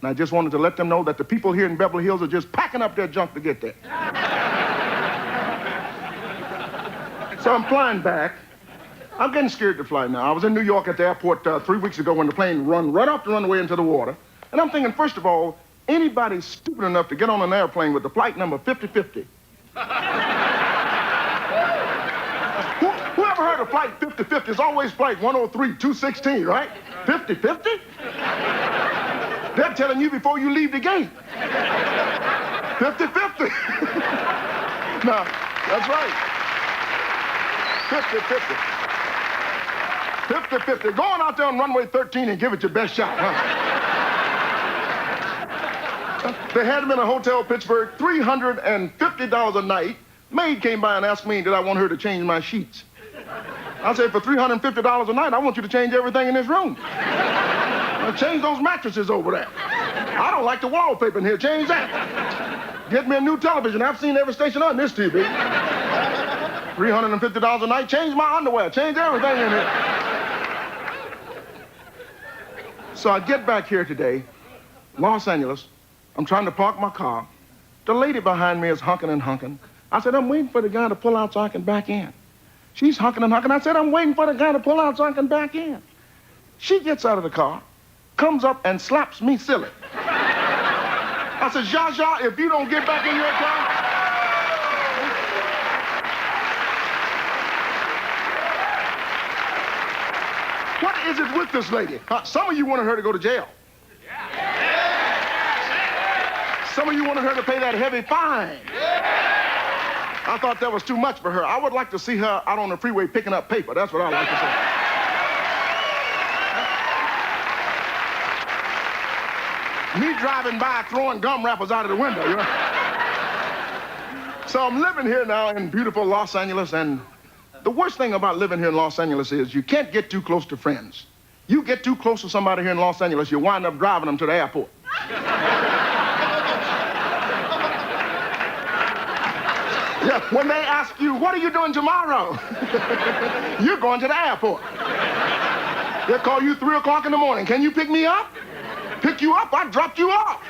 And I just wanted to let them know that the people here in Beverly Hills are just packing up their junk to get there. So I'm flying back. I'm getting scared to fly now. I was in New York at the airport 3 weeks ago when the plane run right off the runway into the water. And I'm thinking, first of all, anybody stupid enough to get on an airplane with the flight number 5050. Whoever heard of flight 5050 is always flight 103-216, right? 5050? They're telling you before you leave the gate. 5050. No, that's right. 5050. 5050. Go on out there on runway 13 and give it your best shot, huh? They had him in a hotel in Pittsburgh, $350 a night. Maid came by and asked me, did I want her to change my sheets? I said, for $350 a night, I want you to change everything in this room. Change those mattresses over there. I don't like the wallpaper in here. Change that. Get me a new television. I've seen every station on this TV. $350 a night. Change my underwear. Change everything in here. So I get back here today, Los Angeles. I'm trying to park my car. The lady behind me is hunking and hunking. I said, I'm waiting for the guy to pull out so I can back in. She's hunking and hunking. I said, I'm waiting for the guy to pull out so I can back in. She gets out of the car, comes up and slaps me silly. I said, Zsa Zsa, if you don't get back in your car. What is it with this lady? Some of you wanted her to go to jail. Some of you wanted her to pay that heavy fine. I thought that was too much for her. I would like to see her out on the freeway picking up paper. That's what I like to say. Me driving by throwing gum wrappers out of the window, you know? So I'm living here now in beautiful Los Angeles, and the worst thing about living here in Los Angeles is you can't get too close to friends. You get too close to somebody here in Los Angeles, you wind up driving them to the airport. Yeah, when they ask you, what are you doing tomorrow? You're going to the airport. They'll call you 3 o'clock in the morning. Can you pick me up? Pick you up? I dropped you off.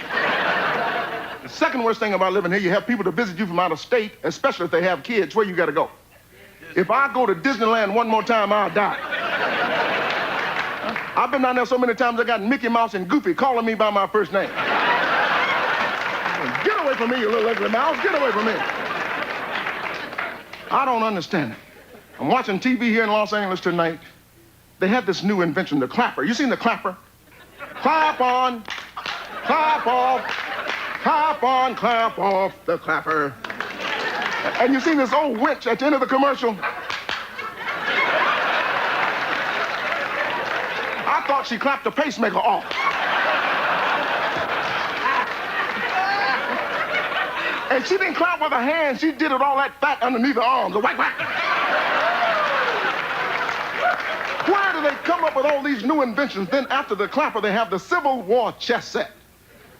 The second worst thing about living here, you have people to visit you from out of state, especially if they have kids. Where you got to go? If I go to Disneyland one more time, I'll die. I've been down there so many times I got Mickey Mouse and Goofy calling me by my first name. Get away from me, you little ugly mouse. Get away from me. I don't understand it. I'm watching TV here in Los Angeles tonight. They have this new invention, the clapper. You seen the clapper? Clap on, clap off, clap on, clap off, the clapper. And you seen this old witch at the end of the commercial? I thought she clapped the pacemaker off. And she didn't clap with her hands. She did it all that fat underneath her arms. A whack, whack. Where do they come up with all these new inventions? Then after the clapper, they have the Civil War chess set.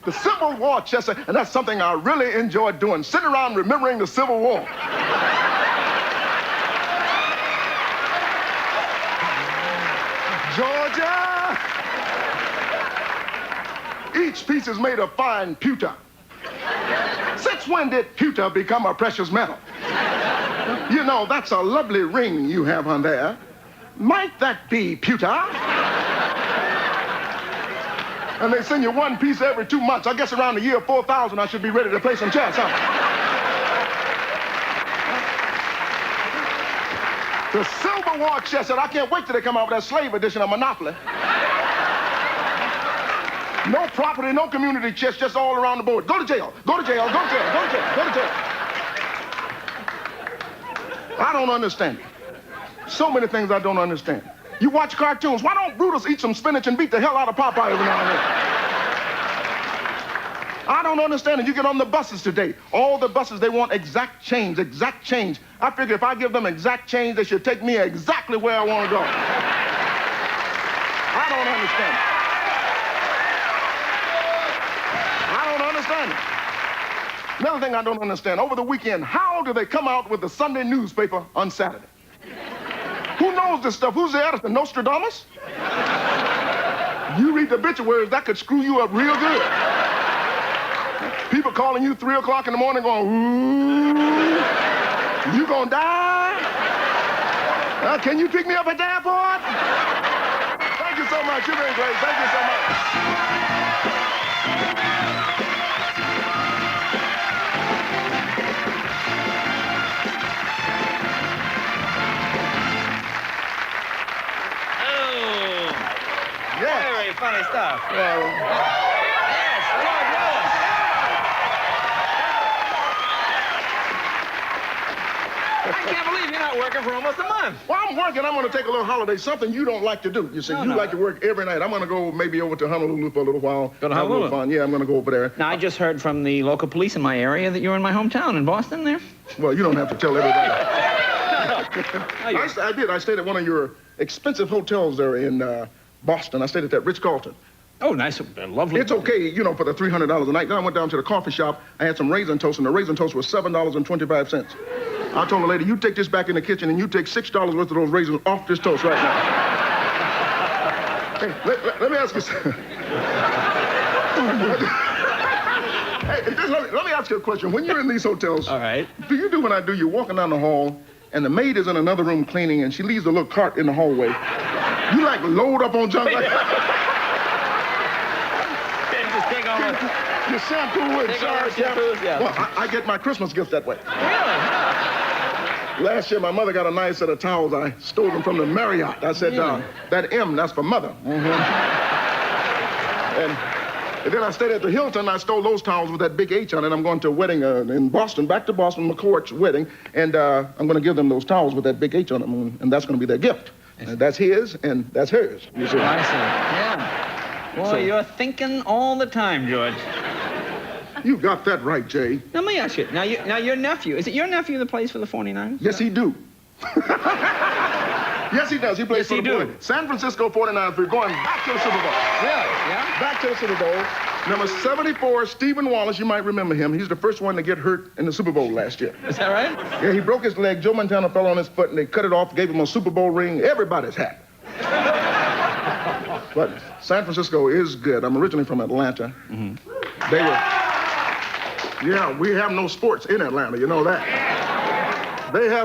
The Civil War chess set. And that's something I really enjoyed doing. Sitting around remembering the Civil War. Georgia! Each piece is made of fine pewter. Since when did pewter become a precious metal? You know, that's a lovely ring you have on there. Might that be pewter? And they send you one piece every 2 months. I guess around the year 4000, I should be ready to play some chess, huh? The Civil War chess set. I can't wait till they come out with that slave edition of Monopoly. No property, no community chest, just all around the board. Go to jail, go to jail, go to jail, go to jail, go to jail. I don't understand it. So many things I don't understand. You watch cartoons. Why don't Brutus eat some spinach and beat the hell out of Popeye every now and then? I don't understand it. You get on the buses today. All the buses, they want exact change, exact change. I figure if I give them exact change, they should take me exactly where I want to go. I don't understand it. Another thing I don't understand, over the weekend, how do they come out with the Sunday newspaper on Saturday? Who knows this stuff? Who's the editor? Nostradamus? You read the obituaries, that could screw you up real good. People calling you 3 o'clock in the morning going, ooh, you gonna die? Can you pick me up at the airport? Thank you so much. You've been great. Thank you so much. Very funny stuff. Well, Yes, George Wallace. I can't believe you're not working for almost a month. well, I'm working. I'm going to take a little holiday, something you don't like to do. You see, you like to work every night. I'm going to go maybe over to Honolulu for a little while. Go to have a little Honolulu? fun. Yeah, I'm going to go over there. Now, I just heard from the local police in my area that you're in my hometown in Boston there. Well, you don't have to tell everybody. you- I did. I stayed at one of your expensive hotels there in Boston. I stayed at that Ritz-Carlton. Oh, nice. Lovely. It's okay, you know, for the $300 a night. Then I went down to the coffee shop. I had some raisin toast, and the raisin toast was $7.25. I told the lady, you take this back in the kitchen, and you take $6 worth of those raisins off this toast right now. Hey, let me ask you something. Hey, let me ask you a question. When you're in these hotels, All right. do you do what I do? You're walking down the hall, and the maid is in another room cleaning, and she leaves a little cart in the hallway. You, like, load up on junk like that? Just take all the... Your shampoo and Take all the shower. shampoos, yeah. Well, I get my Christmas gift that way. Really? Last year, my mother got a nice set of towels. I stole them from the Marriott. I said, that M, that's for mother. And then I stayed at the Hilton. I stole those towels with that big H on it. I'm going to a wedding in Boston, back to Boston, McCourt's wedding. And I'm going to give them those towels with that big H on them. And that's going to be their gift. And that's his, and that's hers. You see? I see. Yeah. Boy, you're thinking all the time, George. You got that right, Jay. Now, let me ask you. Now, your nephew, is it your nephew that plays for the 49ers? Yes, he do. Yes, he does. He plays for the do. San Francisco 49ers. We're going back to the Super Bowl. Really? Yeah? Back to the Super Bowl. Number 74, Stephen Wallace. You might remember him. He's the first one to get hurt in the Super Bowl last year. Is that right? Yeah, he broke his leg. Joe Montana fell on his foot, and they cut it off, gave him a Super Bowl ring. Everybody's happy. But San Francisco is good. I'm originally from Atlanta. Mm-hmm. Yeah, we have no sports in Atlanta. You know that.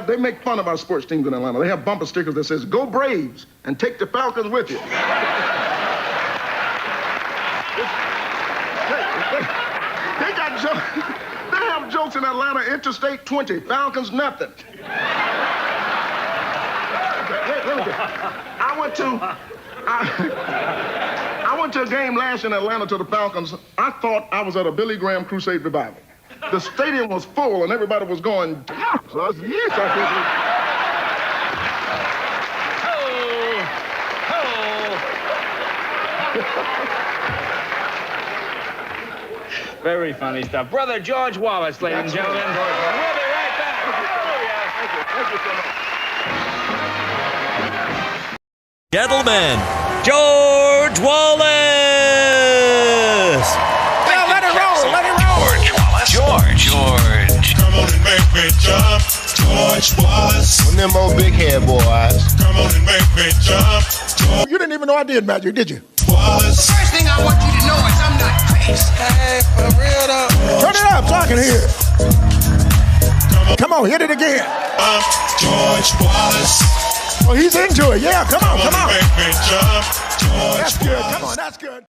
They make fun of our sports teams in Atlanta. They have bumper stickers that says, "Go Braves," and take the Falcons with you. They have jokes in Atlanta, Interstate 20, Falcons nothing. I went to a game last year in Atlanta to the Falcons. I thought I was at a Billy Graham Crusade revival. The stadium was full and everybody was going, so I said, yes, I Oh. Very funny stuff. Brother George Wallace, ladies and gentlemen. We'll be right back. Oh, yeah. Thank you so much. Gentlemen, George Wallace! Now let it roll, let it roll. George Wallace. George. Come on and make me jump, George Wallace. One of them old big head boys. Come on and make me jump, George You didn't even know I did magic, did you? Wallace. First thing I want you to know is I'm not crazy. Hey, for real though. Turn it up so I can hear it. Come on, hit it again. George Wallace. Oh, he's into it. Yeah, come on, come on. Make me jump, George That's good. Come on, that's good.